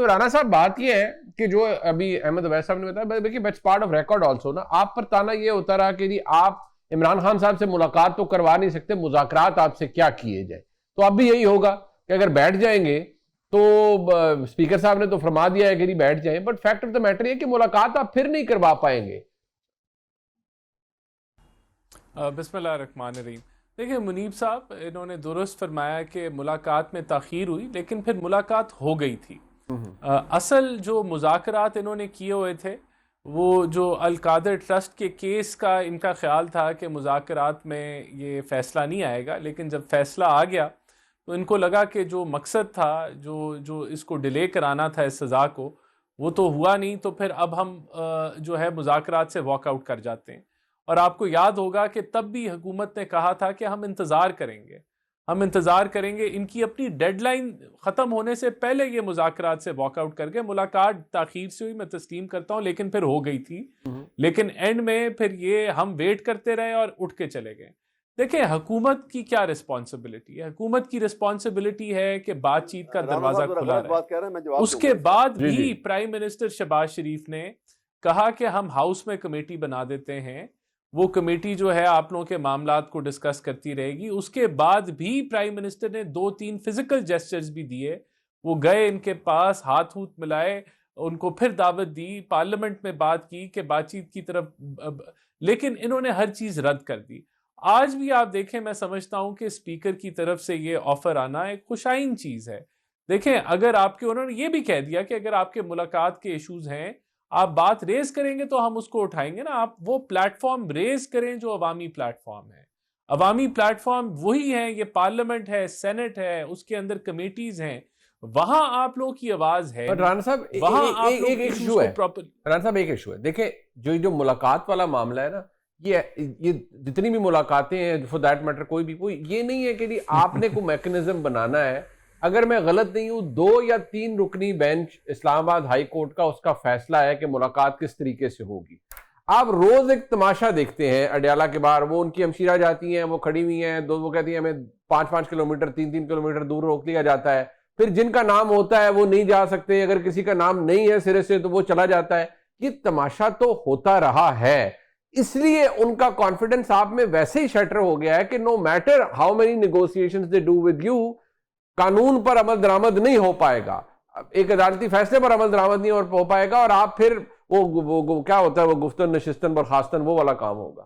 نہیں. رانا صاحب بات یہ ہے کہ جو ابھی احمد عبید صاحب نے بتایا, دیکھیے it's part of record also نا, آپ پر تانا یہ ہوتا رہا کہ جی آپ عمران خان صاحب سے ملاقات تو کروا نہیں سکتے, مذاکرات آپ سے کیا کیے جائے. تو اب بھی یہی ہوگا کہ اگر بیٹھ جائیں گے تو اسپیکر صاحب نے تو فرما دیا ہے کہ جی بیٹھ جائیں, but fact of the matter یہ کہ ملاقات آپ پھر نہیں کروا پائیں گے. بسم اللہ الرحمن الرحیم. دیکھیں منیب صاحب انہوں نے درست فرمایا کہ ملاقات میں تاخیر ہوئی لیکن پھر ملاقات ہو گئی تھی. اصل جو مذاکرات انہوں نے کیے ہوئے تھے وہ جو القادر ٹرسٹ کے کیس کا ان کا خیال تھا کہ مذاکرات میں یہ فیصلہ نہیں آئے گا, لیکن جب فیصلہ آ گیا تو ان کو لگا کہ جو مقصد تھا جو اس کو ڈیلے کرانا تھا اس سزا کو, وہ تو ہوا نہیں, تو پھر اب ہم جو ہے مذاکرات سے واک آؤٹ کر جاتے ہیں. اور آپ کو یاد ہوگا کہ تب بھی حکومت نے کہا تھا کہ ہم انتظار کریں گے, ان کی اپنی ڈیڈ لائن ختم ہونے سے پہلے یہ مذاکرات سے واک آؤٹ کر گئے. ملاقات تاخیر سے ہوئی, میں تسلیم کرتا ہوں, لیکن پھر ہو گئی تھی. لیکن اینڈ میں پھر یہ ہم ویٹ کرتے رہے اور اٹھ کے چلے گئے. دیکھیں حکومت کی کیا رسپانسبلٹی ہے, حکومت کی رسپانسبلٹی ہے کہ بات چیت کا دروازہ کھلا رہے. اس کے بعد بھی پرائم منسٹر شہباز شریف نے کہا کہ ہم ہاؤس میں کمیٹی بنا دیتے ہیں, وہ کمیٹی جو ہے آپ لوگوں کے معاملات کو ڈسکس کرتی رہے گی. اس کے بعد بھی پرائم منسٹر نے 2-3 فزیکل جیسچرز بھی دیے, وہ گئے ان کے پاس, ہاتھ ملائے, ان کو پھر دعوت دی, پارلیمنٹ میں بات کی کہ بات چیت کی طرف, لیکن انہوں نے ہر چیز رد کر دی. آج بھی آپ دیکھیں, میں سمجھتا ہوں کہ اسپیکر کی طرف سے یہ آفر آنا ایک خوشائن چیز ہے. دیکھیں اگر آپ کے, انہوں نے یہ بھی کہہ دیا کہ اگر آپ کے ملاقات کے ایشوز ہیں, آپ بات ریز کریں گے تو ہم اس کو اٹھائیں گے نا. آپ وہ پلیٹ فارم ریز کریں جو عوامی پلیٹ فارم ہے. عوامی پلیٹ فارم وہی ہے, یہ پارلیمنٹ ہے, سینٹ ہے, اس کے اندر کمیٹیز ہیں, وہاں آپ لوگوں کی آواز ہے. رانا صاحب ایک ایشو ہے, رانا صاحب ایک ایشو ہے. دیکھیں جو ملاقات والا معاملہ ہے نا, یہ جتنی بھی ملاقاتیں ہیں فور دیٹ میٹر, کوئی بھی, کوئی یہ نہیں ہے کہ آپ نے کوئی میکنزم بنانا ہے. اگر میں غلط نہیں ہوں 2 یا 3 رکنی بینچ اسلام آباد ہائی کورٹ کا, اس کا فیصلہ ہے کہ ملاقات کس طریقے سے ہوگی. آپ روز ایک تماشا دیکھتے ہیں اڈیالہ کے باہر, وہ ان کی ہمشیرہ جاتی ہیں, وہ کھڑی ہوئی ہیں, وہ کہتی ہیں ہمیں 5-5 کلومیٹر 3-3 کلومیٹر دور روک لیا جاتا ہے. پھر جن کا نام ہوتا ہے وہ نہیں جا سکتے, اگر کسی کا نام نہیں ہے سرے سے تو وہ چلا جاتا ہے. یہ تماشا تو ہوتا رہا ہے, اس لیے ان کا کانفیڈنس آپ میں ویسے ہی شٹر ہو گیا ہے کہ no matter how many negotiations they do with you, قانون پر عمل درآمد نہیں ہو پائے گا, ایک عدالتی فیصلے پر عمل درآمد نہیں ہو پائے گا, اور آپ پھر وہ کیا ہوتا ہے, وہ گفتن نشستن برخاستن, وہ والا کام ہوگا.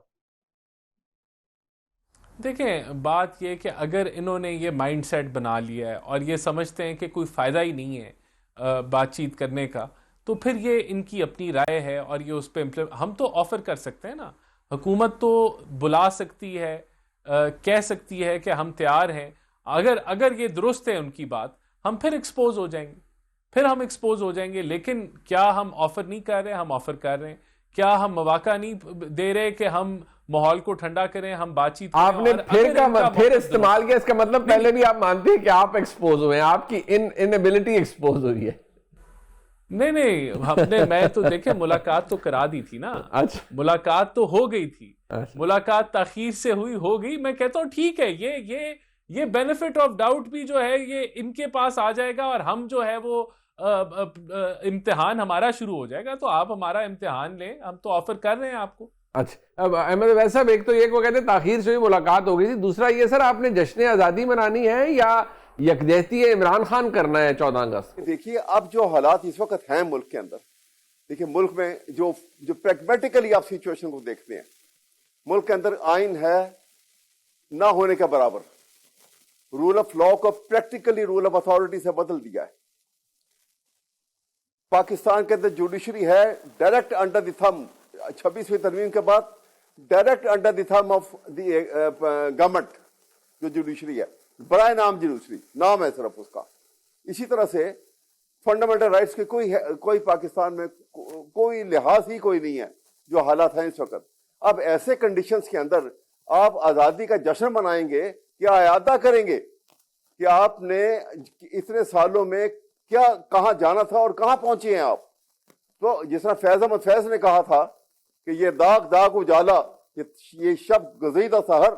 دیکھیں بات یہ کہ اگر انہوں نے یہ مائنڈ سیٹ بنا لیا ہے اور یہ سمجھتے ہیں کہ کوئی فائدہ ہی نہیں ہے بات چیت کرنے کا, تو پھر یہ ان کی اپنی رائے ہے اور یہ اس پہ ہم تو آفر کر سکتے ہیں نا, حکومت تو بلا سکتی ہے, کہہ سکتی ہے کہ ہم تیار ہیں. اگر یہ درست ہے ان کی بات, ہم پھر ایکسپوز ہو جائیں گے, لیکن کیا ہم آفر نہیں کر رہے, ہم آفر کر رہے ہیں. کیا ہم مواقع نہیں دے رہے کہ ہم ماحول کو ٹھنڈا کریں, ہم بات چیت کریں. آپ نے پھر استعمال کیا, اس کا مطلب پہلے بھی آپ مانتے ہیں کہ آپ ایکسپوز ہوئے ہیں, آپ کی انیبلٹی ایکسپوز ہوئی ہے. نہیں, میں تو دیکھیں ملاقات تو کرا دی تھی نا, ملاقات تو ہو گئی تھی, ملاقات تاخیر سے ہو گئی. میں کہتا ہوں ٹھیک ہے, یہ بینیفٹ آف ڈاؤٹ بھی جو ہے یہ ان کے پاس آ جائے گا, اور ہم جو ہے وہ امتحان ہمارا شروع ہو جائے گا. تو آپ ہمارا امتحان لیں, ہم تو آفر کر رہے ہیں آپ کو. اچھا, اب احمد عبید صاحب, ایک تو یہ وہ کہتے ہیں تاخیر سے بھی ملاقات ہو گئی تھی, دوسرا یہ سر آپ نے جشن آزادی منانی ہے یا یکجہتی عمران خان کرنا ہے 14 اگست؟ دیکھیے اب جو حالات اس وقت ہیں ملک کے اندر, دیکھیے ملک میں جو پریگمیٹیکلی آپ سچویشن کو دیکھتے ہیں, ملک کے اندر آئین ہے نہ ہونے کے برابر, رول آف لا کو پریکٹیکلی رول آف اتھارٹی سے بدل دیا ہے. پاکستان کے اندر جوڈیشری ہے ڈائریکٹ انڈر دی تھم, 26ویں ترمیم کے بعد direct under the thumb of the government جو جوڈیشری ہے, برائے نام جوڈیشری نام ہے صرف اس کا. اسی طرح سے فنڈامنٹل رائٹس کے کوئی پاکستان میں کوئی لحاظ ہی کوئی نہیں ہے جو حالات ہیں اس وقت. اب ایسے کنڈیشنز کے اندر آپ آزادی کا جشن منائیں گے یا اعادہ کریں گے کہ آپ نے اتنے سالوں میں کیا کہاں جانا تھا اور کہاں پہنچے ہیں آپ. تو جس طرح فیض احمد فیض نے کہا تھا کہ یہ داغ اجالا, یہ شب گزیدہ سحر,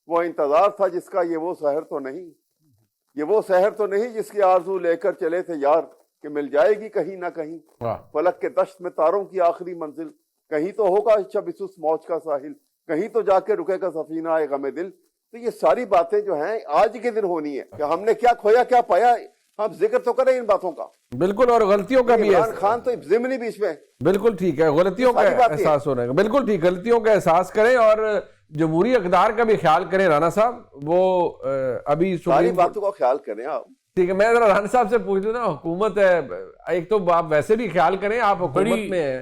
وہ انتظار تھا جس کا, یہ وہ سحر تو نہیں جس کی آرزو لے کر چلے تھے یار کہ مل جائے گی کہیں نہ کہیں فلک کے دشت میں تاروں کی آخری منزل, کہیں تو ہوگا شب اس موج کا ساحل, کہیں تو جا کے رکے گا سفینہ اے غم دل. تو یہ ساری باتیں جو ہیں آج کے دن ہونی ہے کہ ہم نے کیا کھویا کیا پایا, ہم ذکر تو کریں ان باتوں کا. بالکل, اور غلطیوں کا بھی عمران خان تو ضمنی بھی اس میں بالکل ٹھیک ہے, غلطیوں کا احساس ہونے کا بالکل ٹھیک, غلطیوں کا احساس کریں اور جمہوری اقدار کا بھی خیال کریں. رانا صاحب وہ ابھی ساری باتوں کا خیال کریں آپ. ٹھیک ہے, میں ذرا رانا صاحب سے پوچھ لوں نا, حکومت ہے ایک تو آپ ویسے بھی خیال کریں, آپ حکومت میں ہیں.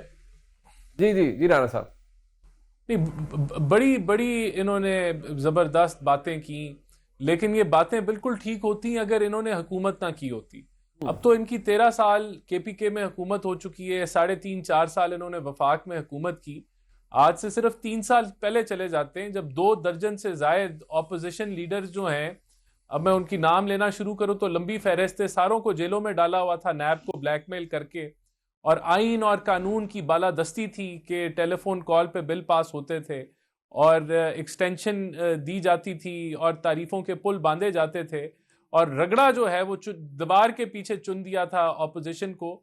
جی رانا صاحب. بڑی بڑی انہوں نے زبردست باتیں کی, لیکن یہ باتیں بالکل ٹھیک ہوتی اگر انہوں نے حکومت نہ کی ہوتی. اب تو ان کی 13 سال کے پی کے میں حکومت ہو چکی ہے, 3.5-4 سال انہوں نے وفاق میں حکومت کی. آج سے صرف 3 سال پہلے چلے جاتے ہیں جب 2 درجن سے زائد اپوزیشن لیڈرز جو ہیں, اب میں ان کی نام لینا شروع کروں تو لمبی فہرست ہے, ساروں کو جیلوں میں ڈالا ہوا تھا نیب کو بلیک میل کر کے, اور آئین اور قانون کی بالادستی تھی کہ ٹیلی فون کال پہ بل پاس ہوتے تھے اور ایکسٹینشن دی جاتی تھی اور تعریفوں کے پل باندھے جاتے تھے, اور رگڑا جو ہے وہ دیوار کے پیچھے چن دیا تھا اپوزیشن کو.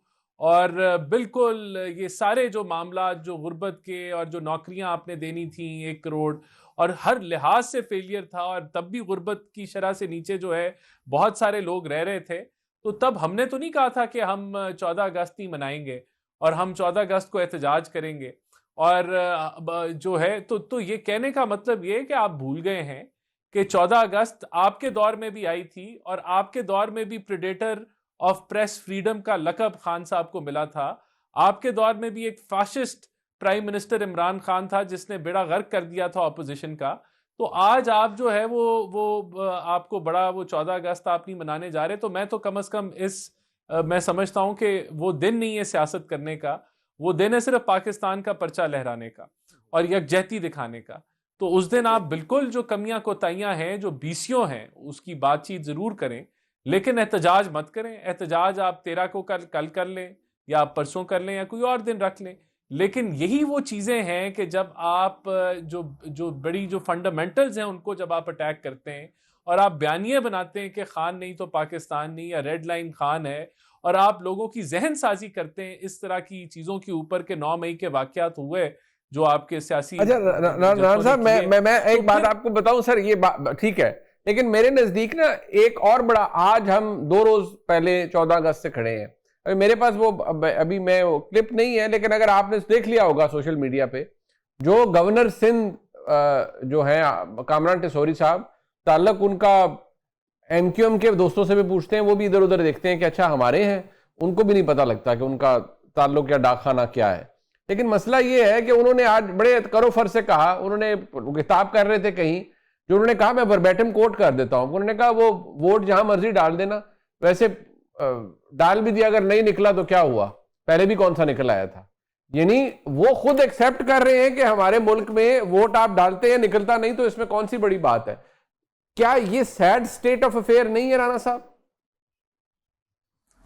اور بالکل یہ سارے جو معاملات جو غربت کے اور جو نوکریاں آپ نے دینی تھیں 1 کروڑ, اور ہر لحاظ سے فیلئر تھا, اور تب بھی غربت کی شرح سے نیچے جو ہے بہت سارے لوگ رہ رہے تھے. تو تب ہم نے تو نہیں کہا تھا کہ ہم 14 اگست نہیں منائیں گے اور ہم 14 اگست کو احتجاج کریں گے, اور جو ہے تو یہ کہنے کا مطلب یہ کہ آپ بھول گئے ہیں کہ 14 اگست آپ کے دور میں بھی آئی تھی, اور آپ کے دور میں بھی پریڈیٹر آف پریس فریڈم کا لقب خان صاحب کو ملا تھا. آپ کے دور میں بھی ایک fascist prime minister Imran Khan تھا جس نے بیڑا غرق کر دیا تھا اپوزیشن کا. تو آج آپ جو ہے وہ آپ کو بڑا وہ 14 اگست آپ نہیں منانے جا رہے, تو میں تو کم از کم میں سمجھتا ہوں کہ وہ دن نہیں ہے سیاست کرنے کا, وہ دن ہے صرف پاکستان کا پرچہ لہرانے کا اور یکجہتی دکھانے کا. تو اس دن آپ بالکل جو کمیاں کوتاہیاں ہیں, جو بیسیوں ہیں, اس کی بات چیت ضرور کریں, لیکن احتجاج مت کریں. احتجاج آپ 13 کو کل کر لیں یا آپ پرسوں کر لیں یا کوئی اور دن رکھ لیں, لیکن یہی وہ چیزیں ہیں کہ جب آپ جو بڑی جو فنڈامنٹلز ہیں ان کو جب آپ اٹیک کرتے ہیں اور آپ بیانیے بناتے ہیں کہ خان نہیں تو پاکستان نہیں, یا ریڈ لائن خان ہے, اور آپ لوگوں کی ذہن سازی کرتے ہیں اس طرح کی چیزوں کے اوپر کہ 9 مئی کے واقعات ہوئے جو آپ کے سیاسی. اچھا رانا صاحب, میں ایک بات آپ کو بتاؤں سر, یہ ٹھیک ہے, لیکن میرے نزدیک نا ایک اور بڑا, آج ہم 2 روز پہلے 14 اگست سے کھڑے ہیں. ابھی میرے پاس وہ ابھی میں وہ کلپ نہیں ہے, لیکن اگر آپ نے دیکھ لیا ہوگا سوشل میڈیا پہ, جو گورنر سندھ جو ہیں کامران ٹیسوری صاحب, تعلق ان کا ایم کیو ایم کے دوستوں سے بھی پوچھتے ہیں, وہ بھی ادھر ادھر دیکھتے ہیں کہ اچھا ہمارے ہیں, ان کو بھی نہیں پتہ لگتا کہ ان کا تعلق یا ڈاک خانہ کیا ہے. لیکن مسئلہ یہ ہے کہ انہوں نے آج بڑے کرو فر سے کہا, انہوں نے کتاب کر رہے تھے کہیں, جو انہوں نے کہا میں وربیٹم کوٹ کر دیتا ہوں, انہوں نے کہا وہ ووٹ جہاں مرضی ڈال دینا, ویسے ڈال بھی دیا, اگر نہیں نکلا تو کیا ہوا, پہلے بھی کون سا نکل آیا تھا. یعنی وہ خود ایکسیپٹ کر رہے ہیں کہ ہمارے ملک میں ووٹ آپ ڈالتے ہیں نکلتا نہیں, تو اس میں کون سی بڑی بات ہے. کیا یہ سیڈ سٹیٹ آف افیئر نہیں ہے رانا صاحب؟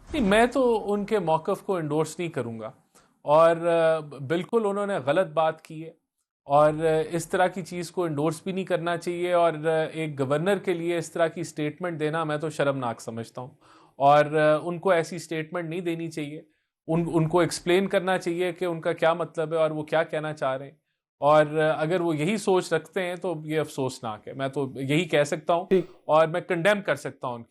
میں تو ان کے موقف کو انڈورس نہیں کروں گا, اور بالکل انہوں نے غلط بات کی ہے, اور اس طرح کی چیز کو انڈورس بھی نہیں کرنا چاہیے, اور ایک گورنر کے لیے اس طرح کی سٹیٹمنٹ دینا میں تو شرمناک سمجھتا ہوں, اور ان کو ایسی سٹیٹمنٹ نہیں دینی چاہیے. ان کو ایکسپلین کرنا چاہیے کہ ان کا کیا مطلب ہے اور وہ کیا کہنا چاہ رہے ہیں, اور اگر وہ یہی سوچ رکھتے ہیں تو یہ افسوسناک ہے. میں تو یہی کہہ سکتا ہوں اور میں کنڈیم کر سکتا ہوں.